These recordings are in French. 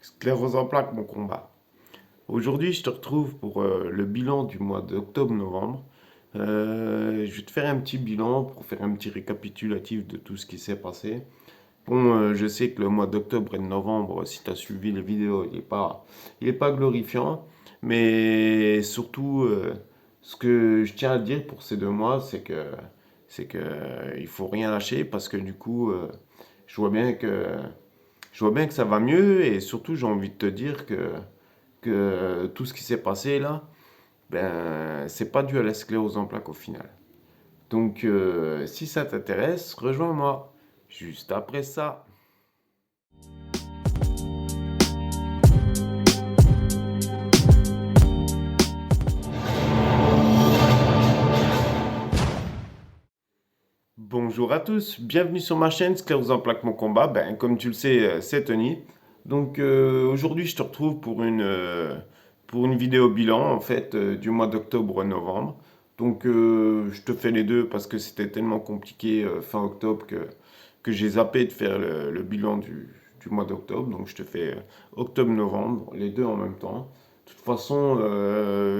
Sclérose en plaques, mon combat. Aujourd'hui, je te retrouve pour le bilan du mois d'octobre-novembre. Je vais te faire un petit bilan pour faire un petit récapitulatif de tout ce qui s'est passé. Bon, je sais que le mois d'octobre et de novembre, si tu as suivi les vidéos, il est pas glorifiant. Mais surtout, ce que je tiens à dire pour ces 2 mois, il faut rien lâcher parce que du coup, je vois bien que, je vois bien que ça va mieux et surtout, j'ai envie de te dire que tout ce qui s'est passé là, ben, c'est pas dû à la sclérose en plaques au final. Donc, si ça t'intéresse, rejoins-moi juste après ça. Bonjour à tous, bienvenue sur ma chaîne Sclérose en plaques mon combat. Ben, comme tu le sais, c'est Tony. Donc aujourd'hui, je te retrouve pour une vidéo bilan en fait du mois d'octobre-novembre. Donc je te fais les deux parce que c'était tellement compliqué fin octobre que j'ai zappé de faire le bilan du mois d'octobre. Donc je te fais octobre-novembre, les deux en même temps. De toute façon,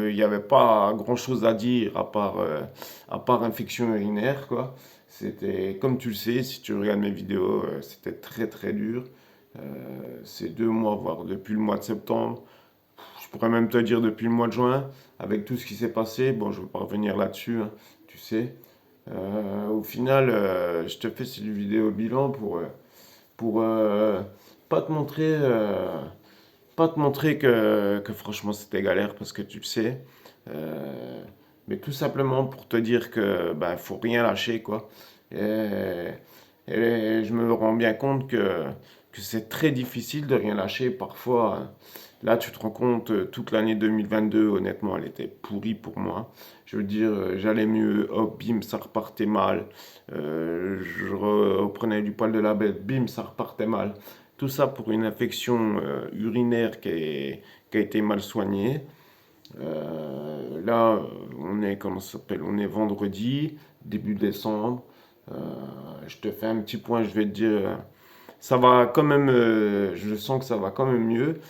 il n'y avait pas grand-chose à dire à part infection urinaire, quoi. C'était, comme tu le sais, si tu regardes mes vidéos, c'était très très dur. Ces 2 mois, voire depuis le mois de septembre, je pourrais même te dire depuis le mois de juin, avec tout ce qui s'est passé. Bon, je ne vais pas revenir là-dessus, hein, tu sais. Au final, je te fais cette vidéo bilan pour pas te montrer, pas te montrer que franchement c'était galère parce que tu le sais. Euh, mais tout simplement pour te dire que bah, faut rien lâcher quoi. Et, et je me rends bien compte que c'est très difficile de rien lâcher. Parfois, là tu te rends compte, toute l'année 2022, honnêtement, elle était pourrie pour moi. Je veux dire, j'allais mieux, hop, bim, ça repartait mal. Je reprenais du poil de la bête, bim, ça repartait mal. Tout ça pour une infection urinaire qui a été mal soignée. Là, on est, comment ça s'appelle? On est vendredi, début décembre. Euh, je te fais un petit point, je vais te dire, ça va quand même, je sens que ça va quand même mieux.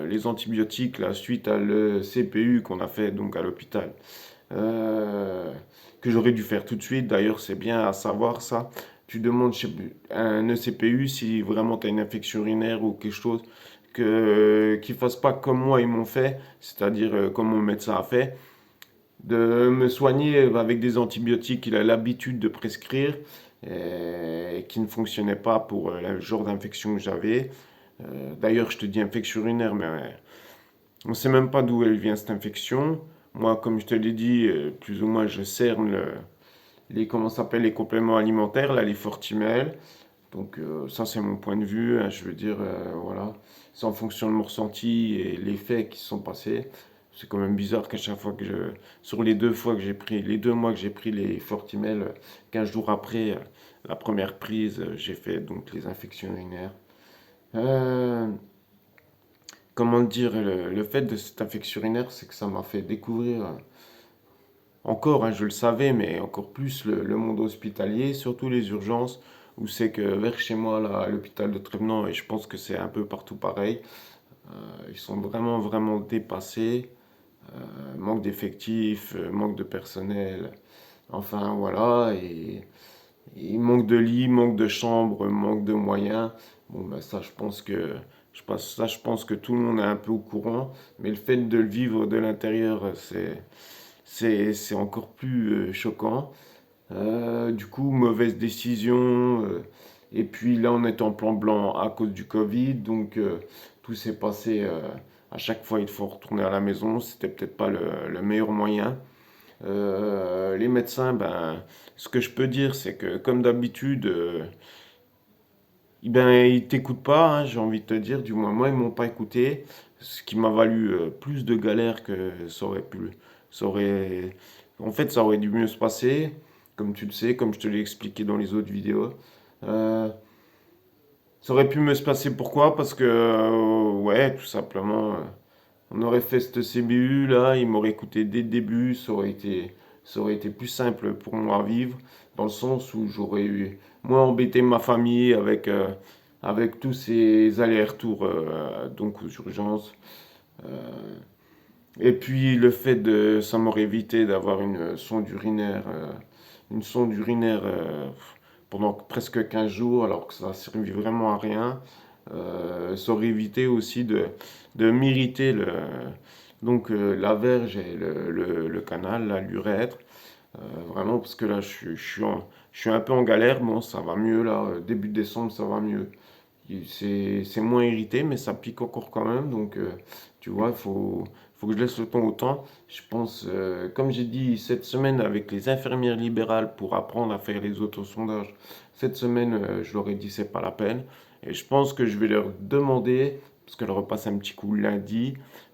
Les antibiotiques, là, suite à le CPU qu'on a fait donc à l'hôpital, euh, que j'aurais dû faire tout de suite. D'ailleurs, c'est bien à savoir ça. Tu demandes chez un ECPU si vraiment tu as une infection urinaire ou quelque chose qu'ils ne fassent pas comme moi ils m'ont fait, c'est-à-dire comme mon médecin a fait, de me soigner avec des antibiotiques qu'il a l'habitude de prescrire et qui ne fonctionnaient pas pour le genre d'infection que j'avais. D'ailleurs, je te dis infection urinaire, mais on ne sait même pas d'où elle vient cette infection. Moi, comme je te l'ai dit, plus ou moins, je cerne comment ça s'appelle, les compléments alimentaires, là, les Fortimel. Donc ça, c'est mon point de vue, hein, je veux dire, voilà. C'est en fonction de mon ressenti et les faits qui se sont passés. C'est quand même bizarre qu'à chaque fois sur les 2 fois que j'ai pris, les 2 mois que j'ai pris les Fortimel, 15 jours après la première prise, j'ai fait donc les infections urinaires. Euh, comment dire, le fait de cette infection urinaire, c'est que ça m'a fait découvrir encore, hein, je le savais, mais encore plus le monde hospitalier, surtout les urgences, où c'est que vers chez moi, là, à l'hôpital de Trévenans, et je pense que c'est un peu partout pareil, ils sont vraiment, vraiment dépassés. Manque d'effectifs, manque de personnel, enfin voilà, et manque de lits, manque de chambres, manque de moyens. Bon, ben ça, je pense que tout le monde est un peu au courant, mais le fait de le vivre de l'intérieur, c'est encore plus choquant. Du coup, mauvaise décision. Et puis là, on est en plan blanc à cause du Covid. Donc, tout s'est passé. À chaque fois, il faut retourner à la maison. C'était peut-être pas le meilleur moyen. Les médecins, ben, ce que je peux dire, c'est que comme d'habitude, ben, ils t'écoutent pas, hein, j'ai envie de te dire. Du moins, moi, ils m'ont pas écouté. Ce qui m'a valu plus de galères que ça aurait pu. Ça aurait, en fait, ça aurait dû mieux se passer, comme tu le sais, comme je te l'ai expliqué dans les autres vidéos. Euh, Ça aurait pu mieux se passer pourquoi? Parce que, ouais, tout simplement, on aurait fait cette CBU là, il m'aurait écouté dès le début, ça aurait été plus simple pour moi à vivre, dans le sens où j'aurais eu moins embêté ma famille avec tous ces allers-retours donc aux urgences. Euh, et puis le fait de, ça m'aurait évité d'avoir une sonde urinaire pendant presque 15 jours, alors que ça a servi vraiment à rien. Ça aurait évité aussi de m'irriter la verge et le canal, l'urètre. Vraiment, parce que là, je suis un peu en galère. Bon, ça va mieux là. Début décembre, ça va mieux. C'est moins irrité, mais ça pique encore quand même. Donc, tu vois, faut que je laisse le temps au temps. Je pense, comme j'ai dit cette semaine avec les infirmières libérales pour apprendre à faire les autosondages, cette semaine, je leur ai dit c'est pas la peine. Et je pense que je vais leur demander, parce qu'elle repasse un petit coup lundi,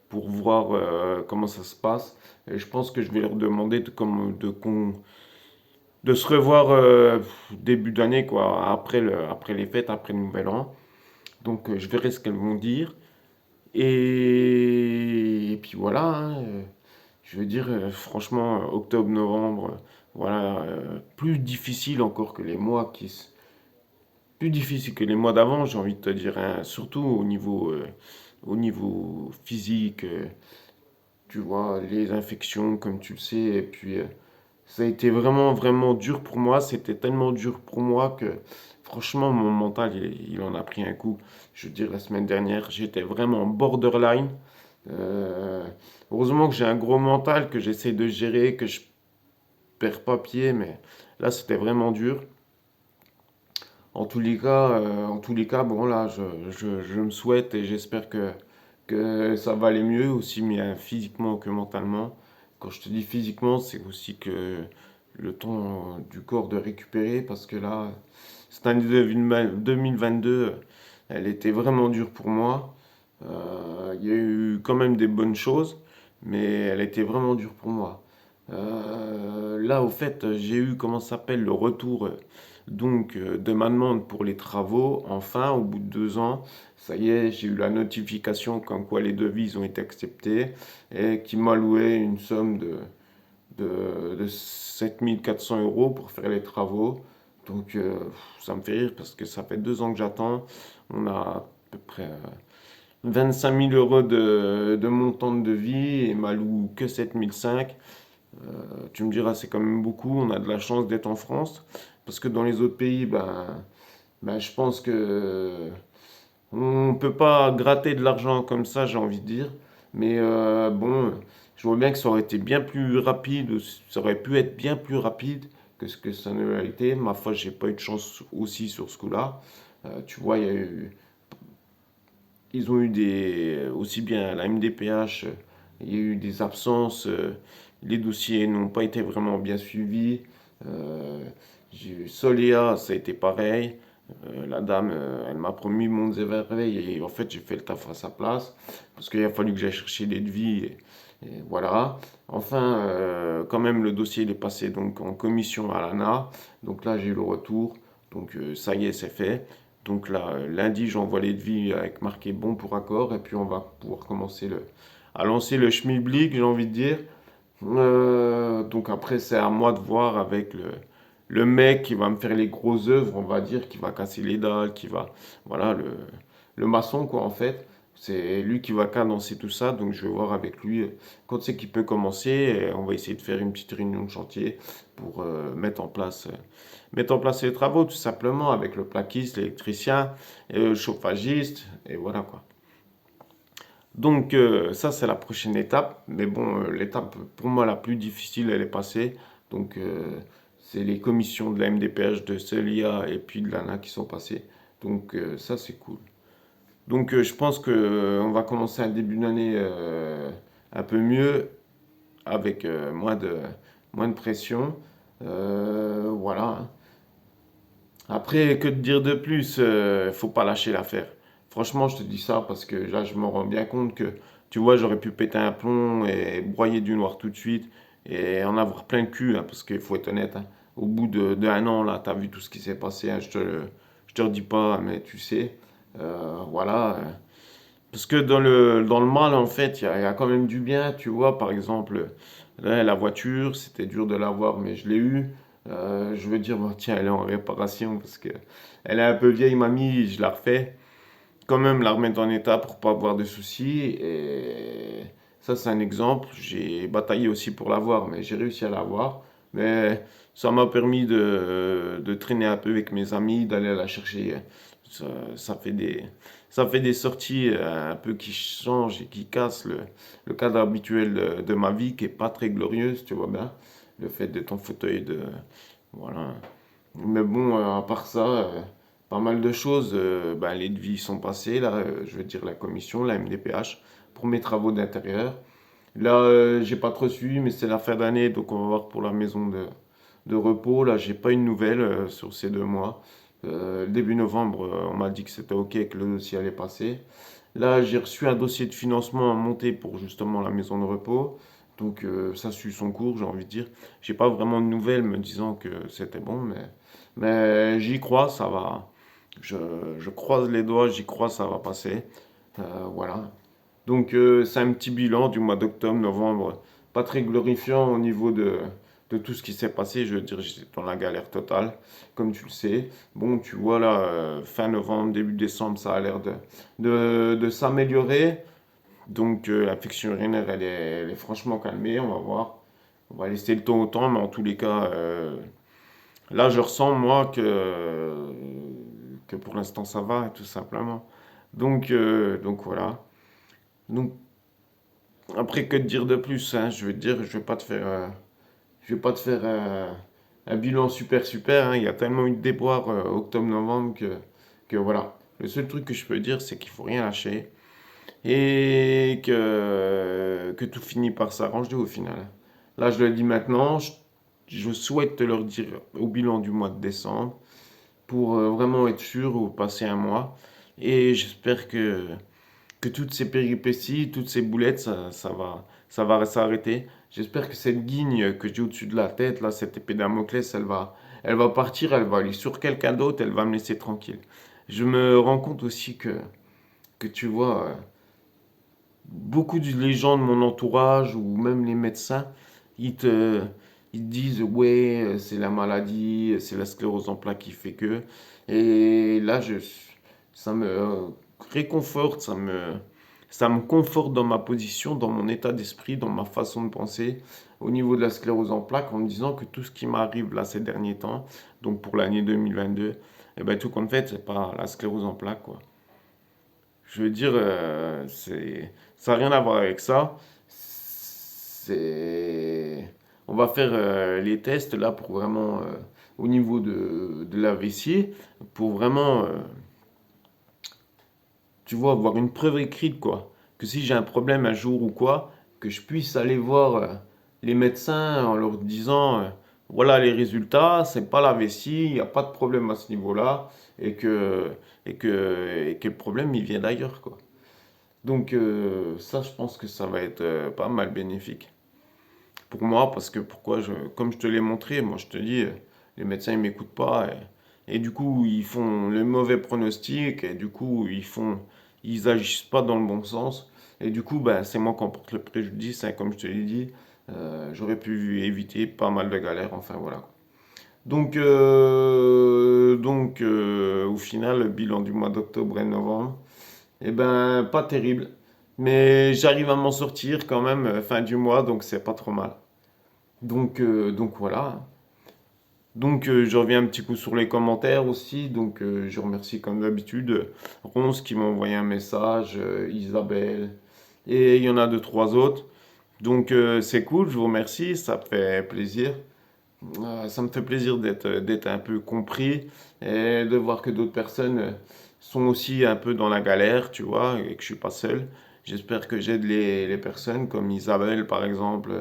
pour voir comment ça se passe. Et je pense que je vais leur demander de se revoir début d'année, quoi, après les fêtes, après le nouvel an. Donc je verrai ce qu'elles vont dire. Et puis voilà, hein, je veux dire, franchement, octobre-novembre, voilà, plus difficile encore que les mois plus difficile que les mois d'avant, j'ai envie de te dire, hein, surtout au niveau physique, tu vois, les infections, comme tu le sais, et puis ça a été vraiment, vraiment dur pour moi. C'était tellement dur pour moi que, franchement, mon mental, il en a pris un coup. Je veux dire, la semaine dernière, j'étais vraiment borderline. Euh, Heureusement que j'ai un gros mental, que j'essaie de gérer, que je perds pas pied, mais là, c'était vraiment dur. En tous les cas, bon, là, je me souhaite et j'espère que ça va aller mieux, aussi bien physiquement que mentalement. Quand je te dis physiquement, c'est aussi que le temps du corps de récupérer, parce que là, cette année 2022, elle était vraiment dure pour moi. Il y a eu quand même des bonnes choses, mais elle était vraiment dure pour moi. Là, au fait, j'ai eu, comment ça s'appelle, le retour de ma demande pour les travaux. Enfin, au bout de 2 ans, ça y est, j'ai eu la notification comme quoi les devis ont été acceptés et qui m'a loué une somme de 7 400 € pour faire les travaux. Donc, ça me fait rire parce que ça fait 2 ans que j'attends. On a à peu près 25 000 euros de montant de devis et m'a loué que 7 500. Tu me diras, c'est quand même beaucoup. On a de la chance d'être en France. Parce que dans les autres pays, je pense que on peut pas gratter de l'argent comme ça, j'ai envie de dire. Mais bon, je vois bien que ça aurait été bien plus rapide, ça aurait pu être bien plus rapide que ce que ça ne l'a été. Ma foi, j'ai pas eu de chance aussi sur ce coup-là. Tu vois, ils ont eu aussi bien à la MDPH, il y a eu des absences, les dossiers n'ont pas été vraiment bien suivis. Euh, j'ai eu Solea, ça a été pareil. La dame, elle m'a promis mon éveil et en fait j'ai fait le taf à sa place parce qu'il a fallu que j'aille chercher des devis et voilà. Enfin, quand même le dossier il est passé donc en commission à l'ANA. Donc là j'ai eu le retour. Donc ça y est, c'est fait. Donc là, lundi, j'envoie les devis avec marqué bon pour accord et puis on va pouvoir commencer à lancer le schmilblick, j'ai envie de dire. Donc après, c'est à moi de voir avec le mec qui va me faire les grosses œuvres, on va dire, qui va casser les dalles, voilà, le maçon, quoi, en fait. C'est lui qui va cadencer tout ça, donc je vais voir avec lui quand c'est qu'il peut commencer. Et on va essayer de faire une petite réunion de chantier pour mettre en place les travaux, tout simplement, avec le plaquiste, l'électricien, et le chauffagiste, et voilà, quoi. Donc ça, c'est la prochaine étape. Mais bon, l'étape pour moi la plus difficile, elle est passée. Donc c'est les commissions de la MDPH, de Celia et puis de l'ANA qui sont passées. Donc ça, c'est cool. Donc je pense que on va commencer un début d'année un peu mieux, avec moins de pression. Voilà, hein. Après, que te dire de plus? Faut pas lâcher l'affaire. Franchement, je te dis ça parce que là, je me rends bien compte que, tu vois, j'aurais pu péter un plomb et broyer du noir tout de suite et en avoir plein le cul, hein, parce qu'il faut être honnête, hein. Au bout d'un an, là, t'as vu tout ce qui s'est passé, hein, je te le dis pas, mais tu sais. Voilà. Parce que dans le mal, en fait, il y a quand même du bien, tu vois. Par exemple, là, la voiture, c'était dur de l'avoir, mais je l'ai eu. Je veux dire, bon, tiens, elle est en réparation parce que elle est un peu vieille, mamie, je la refais. Quand même, la remettre en état pour pas avoir de soucis. Et ça, c'est un exemple. J'ai bataillé aussi pour l'avoir, mais j'ai réussi à l'avoir. Mais ça m'a permis de traîner un peu avec mes amis, d'aller la chercher. Ça, ça fait des, ça fait des sorties un peu qui changent et qui cassent le cadre habituel de ma vie, qui est pas très glorieuse, tu vois bien. Le fait d'être en fauteuil, voilà. Mais bon, à part ça, pas mal de choses. Ben, les devis sont passés, là, je veux dire la commission, la MDPH, pour mes travaux d'intérieur. Là, j'ai pas trop suivi, mais c'est la fin d'année, donc on va voir pour la maison de repos. Là, j'ai pas une nouvelle sur ces 2 mois. Début novembre, on m'a dit que c'était OK, que le dossier allait passer. Là, j'ai reçu un dossier de financement à monter pour justement la maison de repos. Donc, ça suit son cours, j'ai envie de dire. J'ai pas vraiment de nouvelles me disant que c'était bon, mais j'y crois, ça va. Je, je croise les doigts, j'y crois, ça va passer. Voilà. Donc c'est un petit bilan du mois d'octobre, novembre, pas très glorifiant au niveau de tout ce qui s'est passé. Je veux dire, j'étais dans la galère totale, comme tu le sais. Bon, tu vois là, fin novembre, début décembre, ça a l'air de s'améliorer. Donc l'infection urinaire, elle est franchement calmée, on va voir. On va laisser le temps au temps, mais en tous les cas, là je ressens moi que pour l'instant ça va, tout simplement. Donc voilà. Donc après, que te dire de plus, hein, je veux te dire, je vais pas te faire un bilan super super, hein. Il y a tellement eu de déboires octobre-novembre que voilà. Le seul truc que je peux dire, c'est qu'il faut rien lâcher et que tout finit par s'arranger au final. Là, je le dis maintenant, je souhaite te le dire au bilan du mois de décembre pour vraiment être sûr ou passer un mois. Et j'espère que toutes ces péripéties, toutes ces boulettes, ça va s'arrêter. J'espère que cette guigne que j'ai au-dessus de la tête, là, cette épée Damoclès, elle va partir, elle va aller sur quelqu'un d'autre, elle va me laisser tranquille. Je me rends compte aussi que tu vois, beaucoup de gens de mon entourage ou même les médecins, ils te, ils te disent, ouais, c'est la maladie, c'est la sclérose en plaques qui fait que. Et là, ça me réconforte, ça me conforte dans ma position, dans mon état d'esprit, dans ma façon de penser au niveau de la sclérose en plaques, en me disant que tout ce qui m'arrive là ces derniers temps, donc pour l'année 2022, eh ben, tout compte fait, c'est pas la sclérose en plaques, quoi. Je veux dire, ça n'a rien à voir avec ça. On va faire les tests là pour vraiment, au niveau de la vessie, pour vraiment, tu vois, avoir une preuve écrite, quoi. Que si j'ai un problème un jour ou quoi, que je puisse aller voir les médecins en leur disant, voilà les résultats, c'est pas la vessie, il n'y a pas de problème à ce niveau-là, et et que le problème, il vient d'ailleurs, quoi. Donc ça, je pense que ça va être pas mal bénéfique pour moi parce que comme je te l'ai montré, moi je te dis, les médecins ils m'écoutent pas et du coup ils font le mauvais pronostic et du coup ils agissent pas dans le bon sens et du coup ben c'est moi qui en porte le préjudice, hein, comme je te l'ai dit, j'aurais pu éviter pas mal de galères, enfin voilà. Au final, le bilan du mois d'octobre et novembre. Eh ben, pas terrible. Mais j'arrive à m'en sortir quand même fin du mois, donc c'est pas trop mal. Donc voilà. Donc je reviens un petit coup sur les commentaires aussi. Donc je remercie comme d'habitude Ronce qui m'a envoyé un message, Isabelle, et il y en a deux, trois autres. Donc c'est cool, je vous remercie, ça me fait plaisir. Ça me fait plaisir d'être un peu compris et de voir que d'autres personnes sont aussi un peu dans la galère, tu vois, et que je suis pas seul. J'espère que j'aide les personnes comme Isabelle, par exemple,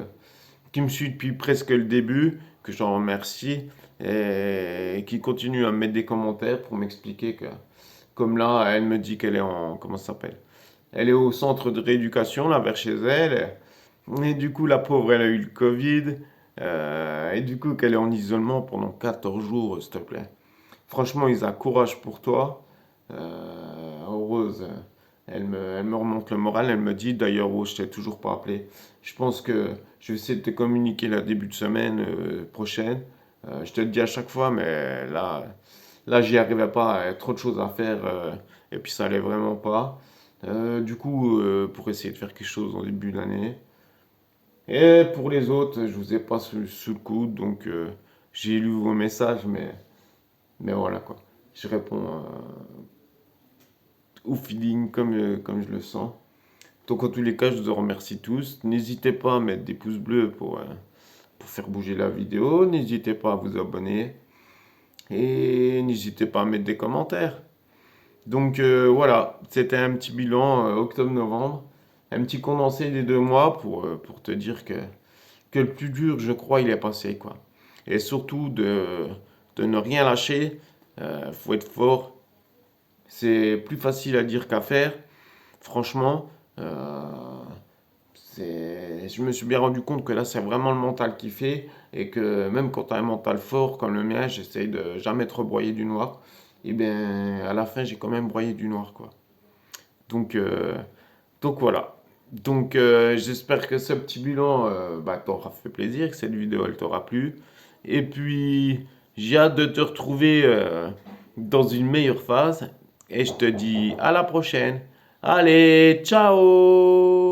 qui me suit depuis presque le début, que j'en remercie, et qui continue à me mettre des commentaires pour m'expliquer que, comme là, elle me dit qu'elle est comment ça s'appelle? Elle est au centre de rééducation, là, vers chez elle. Et du coup, la pauvre, elle a eu le Covid. Et du coup, qu'elle est en isolement pendant 14 jours, s'il te plaît. Franchement, Isa, courage pour toi. Heureuse. Elle me remonte le moral. Elle me dit, d'ailleurs, oh, je t'ai toujours pas appelé. Je pense que je vais essayer de te communiquer la début de semaine prochaine. Je te le dis à chaque fois, mais là, j'y arrivais pas. Il y a trop de choses à faire et puis ça allait vraiment pas. Du coup, pour essayer de faire quelque chose en début d'année. Et pour les autres, je vous ai pas sous le coude, donc j'ai lu vos messages, mais voilà quoi. Je réponds au feeling comme je le sens. Donc en tous les cas, je vous remercie tous. N'hésitez pas à mettre des pouces bleus pour faire bouger la vidéo. N'hésitez pas à vous abonner. Et n'hésitez pas à mettre des commentaires. Donc voilà, c'était un petit bilan octobre-novembre. Un petit condensé des 2 mois pour te dire que le plus dur, je crois, il est passé, quoi. Et surtout de ne rien lâcher. Faut être fort. C'est plus facile à dire qu'à faire. Franchement, je me suis bien rendu compte que là, c'est vraiment le mental qui fait. Et que même quand tu as un mental fort comme le mien, j'essaye de jamais trop broyer du noir. Et bien, à la fin, j'ai quand même broyé du noir, quoi. Donc, euh, donc voilà. Donc j'espère que ce petit bilan t'aura fait plaisir, que cette vidéo elle t'aura plu. Et puis j'ai hâte de te retrouver dans une meilleure phase. Et je te dis à la prochaine. Allez, ciao!